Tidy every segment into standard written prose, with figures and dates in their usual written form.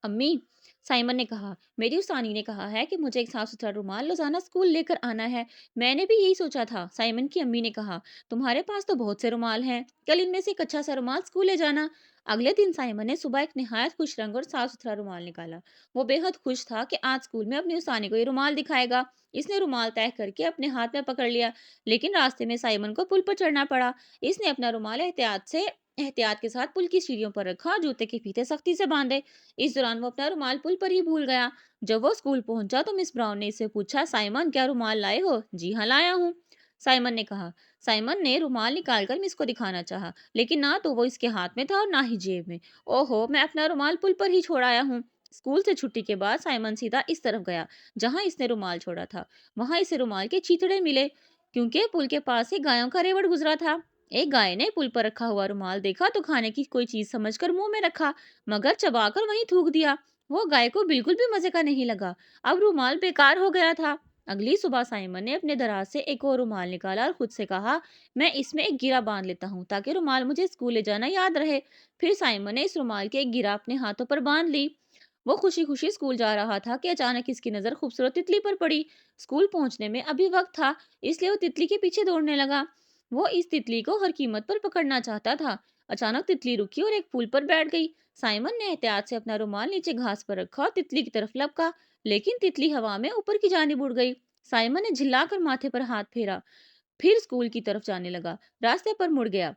अम्मी, साइमन ने कहा, मेरी उस्तानी ने कहा है कि मुझे एक साफ सुथरा रुमाल रोजाना स्कूल लेकर आना है। मैंने भी यही सोचा था। साइमन की अम्मी ने कहा, तुम्हारे पास तो बहुत से रुमाल हैं, कल इनमें से एक अच्छा सा रुमाल स्कूल ले जाना। अगले दिन साइमन ने सुबह एक निहायत खुश रंग और साफ सुथरा रुमाल निकाला। वो बेहद खुश था कि आज स्कूल में अपनी उस्तानी को ये रुमाल दिखाएगा। इसने रुमाल तय करके अपने हाथ में पकड़ लिया, लेकिन रास्ते में साइमन को पुल पर चढ़ना पड़ा। इसने अपना रुमाल एहतियात के साथ पुल की सीढ़ियों पर रखा, जूते के फीते सख्ती से बांधे। इस दौरान वो अपना रुमाल पुल पर ही भूल गया। जब वो स्कूल पहुंचा तो मिस ब्राउन ने इससे पूछा, साइमन क्या रुमाल लाए हो? जी हाँ, लाया हूँ, साइमन ने कहा। साइमन ने रुमाल निकालकर मिस को दिखाना चाहा, लेकिन ना तो वो इसके हाथ में था और ना ही जेब में। ओहो, मैं अपना रुमाल पुल पर ही छोड़ आया हूँ। स्कूल से छुट्टी के बाद साइमन सीधा इस तरफ गया जहां इसने रुमाल छोड़ा था। वहां इसे रुमाल के चीथड़े मिले, क्योंकि पुल के पास से गायों का रेवड़ गुजरा था। एक गाय ने पुल पर रखा हुआ रुमाल देखा तो खाने की कोई चीज समझकर मुंह में रखा, मगर चबाकर वहीं थूक दिया। वो गाय को बिल्कुल भी मजे का नहीं लगा। अब रुमाल बेकार हो गया था। अगली सुबह साइमन ने अपने दराज से एक और रुमाल निकाला और खुद से कहा, मैं इसमें एक गिरा बांध लेता हूँ ताकि रुमाल मुझे स्कूल ले जाना याद रहे। फिर साइमन ने इस रुमाल की एक गिरा अपने हाथों पर बांध ली। वो खुशी खुशी स्कूल जा रहा था कि अचानक इसकी नजर खूबसूरत तितली पर पड़ी। स्कूल पहुंचने में अभी वक्त था, इसलिए वो तितली के पीछे दौड़ने लगा। वो इस तितली को हर कीमत पर पकड़ना चाहता था। अचानक तितली रुकी और एक फूल पर बैठ गई। साइमन ने एहतियात से अपना रुमाल नीचे घास पर रखा और तितली की तरफ लपका, लेकिन तितली हवा में ऊपर की जानिब उड़ गई। साइमन ने झिल्लाकर माथे पर हाथ फेरा, फिर स्कूल की तरफ जाने लगा। रास्ते पर मुड़ गया।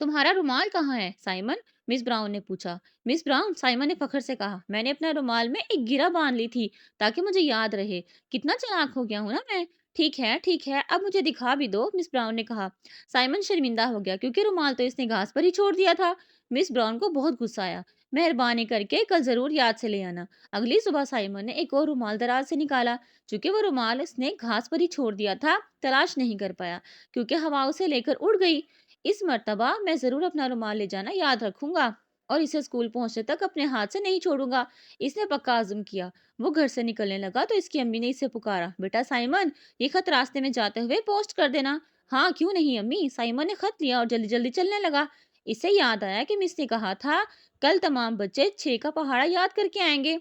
तुम्हारा रुमाल कहाँ है, साइमन? मिस ब्राउन ने पूछा। मिस ब्राउन, साइमन ने फखर से कहा, मैंने अपना रुमाल में एक गिरा बांध ली थी ताकि मुझे याद रहे। कितना चालाक हो गया हूं ना मैं। ठीक है ठीक है, अब मुझे दिखा भी दो, मिस ब्राउन ने कहा। साइमन शर्मिंदा हो गया क्योंकि रुमाल तो इसने घास पर ही छोड़ दिया था। मिस ब्राउन को बहुत गुस्सा आया। मेहरबानी करके कल जरूर याद से ले आना। अगली सुबह साइमन ने एक और रुमाल दराज से निकाला। चूंकि वो रुमाल इसने घास पर ही छोड़ दिया था, तलाश नहीं कर पाया क्योंकि हवा उसे लेकर उड़ गई। इस मर्तबा मैं जरूर अपना रुमाल ले जाना याद रखूंगा और इसे स्कूल पहुंचने तक अपने हाथ से नहीं छोड़ूंगा। इसने पक्का आज़म किया। वो घर से निकलने लगा तो इसकी अम्मी ने इसे पुकारा, बेटा साइमन, ये खत रास्ते में जाते हुए पोस्ट कर देना। हाँ, क्यों नहीं अम्मी, साइमन ने खत लिया और जल्दी जल्दी चलने लगा। इसे याद आया कि मिस ने कहा था, कल तमाम बच्चे 6 का पहाड़ा याद करके आएंगे।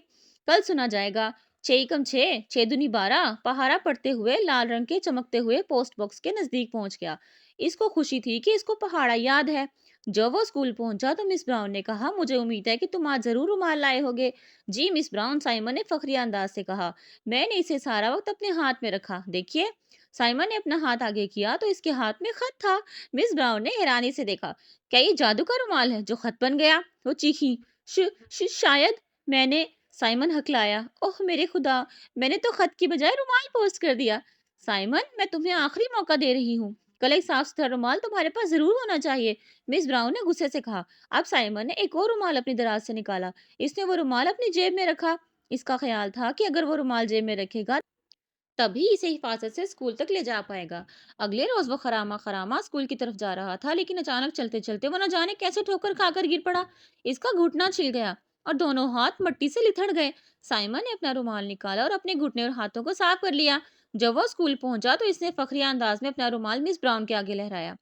कल सुना जाएगा, 6 एकम 6, 6 दूनी 12। पहाड़ा पढ़ते हुए लाल रंग के चमकते हुए पोस्ट बॉक्स के नजदीक पहुंच गया। इसको खुशी थी कि इसको पहाड़ा याद है। जब वो स्कूल पहुंचा तो मिस ब्राउन ने कहा, मुझे उम्मीद है कि तुम आज जरूर रुमाल लाए होगे। जी मिस ब्राउन, साइमन ने फखरिया अंदाज से कहा। मैंने इसे सारा वक्त अपने हाथ में रखा, देखिए। साइमन ने अपना हाथ आगे किया तो इसके हाथ में खत था। मिस ब्राउन ने हैरानी से देखा, क्या ये जादू का रुमाल है जो खत बन गया? वो चीखी, शायद मैंने। साइमन हकलाया, ओह मेरे खुदा, मैंने तो खत की बजाय रुमाल पोस्ट कर दिया। साइमन, मैं तुम्हें आखिरी मौका दे रही हूँ, कल एक साफ सुथरा रुमाल तुम्हारे पास जरूर होना चाहिए, मिस ब्राउन ने गुस्से से कहा। अब साइमन ने एक और रुमाल अपनी दराज से निकाला। इसने वो रुमाल अपनी जेब में रखा। इसका ख्याल था कि अगर वो रुमाल जेब में रखेगा तभी इसे हिफाजत से स्कूल तक ले जा पाएगा। अगले रोज वो खरामा खरामा स्कूल की तरफ जा रहा था, लेकिन अचानक चलते चलते वो न जाने कैसे ठोकर खाकर गिर पड़ा। इसका घुटना छिल गया और दोनों हाथ मिट्टी से लिथड़ गए। साइमन ने अपना रुमाल निकाला और अपने घुटने और हाथों को साफ कर लिया। जब वो स्कूल पहुंचा तो इसने फखरिया अंदाज में अपना रुमाल मिस ब्राउन के आगे लहराया।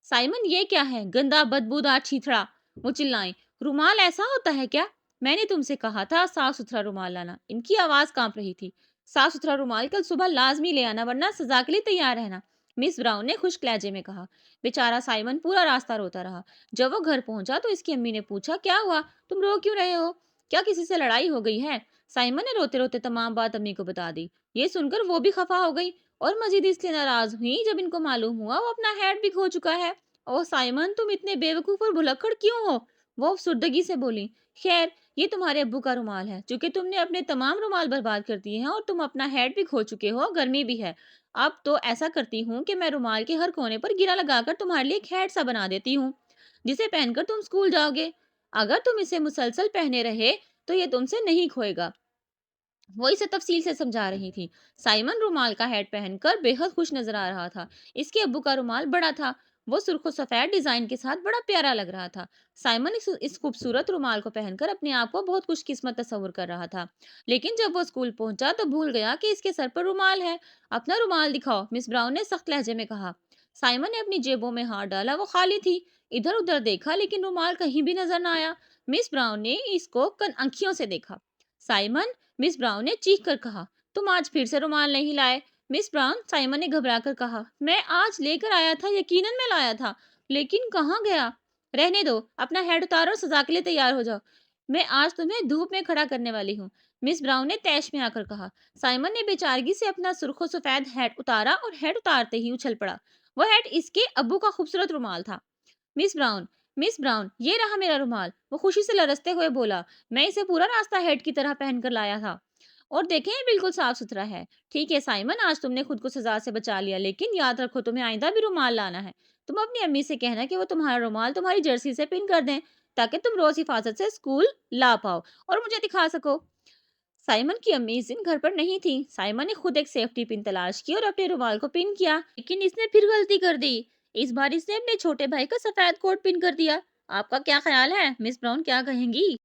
साइमन, ये क्या है, गंदा बदबूदार छीथड़ा, वो चिल्लाई। रुमाल ऐसा होता है क्या? मैंने तुमसे कहा था साफ सुथरा रुमाल लाना। इनकी आवाज कांप रही थी। साफ सुथरा रुमाल कल सुबह लाजमी ले आना, वरना सजा के लिए तैयार रहना, मिस ब्राउन ने खुश्क लहजे में कहा। बेचारा साइमन पूरा रास्ता रोता रहा। जब वो घर पहुंचा तो इसकी अम्मी ने पूछा, क्या हुआ, तुम रो क्यों रहे हो? क्या किसी से लड़ाई हो गई है? साइमन ने रोते रोते तमाम बात अम्मी को बता दी। ये सुनकर वो भी खफा हो गई और मजीद इसलिए नाराज हुई जब इनको मालूम हुआ वो अपना हैट भी खो चुका है। ओह साइमन, तुम इतने बेवकूफ और भुलक्कड़ क्यों हो? वो सुर्दगी से बोली। खैर, ये तुम्हारे अब्बू का रुमाल है, क्योंकि तुमने अपने तमाम रुमाल बर्बाद कर दिए हैं और तुम अपना हैट भी खो चुके हो, गर्मी भी है। अब तो ऐसा करती हूँ कि मैं रुमाल के हर कोने पर गिरा लगाकर तुम्हारे लिए एक हैट सा बना देती हूँ, जिसे पहनकर तुम स्कूल जाओगे। अगर तुम इसे मुसलसल पहने रहे तो ये तुमसे नहीं खोएगा। वो इसे तफसील से समझा रही थी। साइमन रुमाल का हैट पहनकर बेहद खुश नजर आ रहा था। इसके अब्बू का रुमाल बड़ा था। वो सुर्ख सफेद डिजाइन के साथ बड़ा प्यारा लग रहा था। साइमन इस खूबसूरत रुमाल को पहनकर अपने आप को बहुत खुशकिस्मत तस्वुर कर रहा था। लेकिन जब वो स्कूल पहुंचा तो भूल गया कि इसके सर पर रुमाल है। अपना रुमाल दिखाओ, मिस ब्राउन ने सख्त लहजे में कहा। साइमन ने अपनी जेबों में हाथ डाला, वो खाली थी। इधर उधर देखा लेकिन रुमाल कहीं भी नजर न आया। मिस ब्राउन ने इसको कन-आँखियों से देखा। साइमन, मिस ब्राउन ने चीख कर कहा, तुम आज फिर से रुमाल नहीं लाए। मिस ब्राउन, साइमन ने घबरा कर कहा, मैं आज लेकर आया था, यकीनन मैं लाया था, लेकिन कहाँ गया? रहने दो, अपना हैट उतारो और सजा के लिए तैयार हो जाओ। मैं आज तुम्हें धूप में खड़ा करने वाली हूँ। मिस ब्राउन ने तैश में आकर कहा। साइमन ने बेचारगी से अपना सुर्ख सफेद हैट उतारा और हैट उतारते ही उछल पड़ा। वह हैट इसके अब्बू का खूबसूरत रुमाल था। मिस ब्राउन, मिस ब्राउन, ये रहा मेरा रुमाल, वो खुशी से लरसते हुए बोला। मैं इसे पूरा रास्ता हेड की तरह पहन कर लाया था। और देखें, ये बिल्कुल साफ सुथरा है। ठीक है साइमन, आज तुमने खुद को सजा से बचा लिया, लेकिन याद रखो तुम्हें आइंदा भी रुमाल लाना है। तुम अपनी अम्मी से कहना कि वो तुम्हारा रुमाल तुम्हारी जर्सी से पिन कर दें, ताकि तुम रोज हिफाजत से स्कूल ला पाओ और मुझे दिखा सको। साइमन की अम्मी इस दिन घर पर नहीं थी। साइमन ने खुद एक सेफ्टी पिन तलाश की और अपने रुमाल को पिन किया, लेकिन इसने फिर गलती कर दी। इस बार इसने अपने छोटे भाई का सफेद कोट पिन कर दिया। आपका क्या ख्याल है, मिस ब्राउन क्या कहेंगी?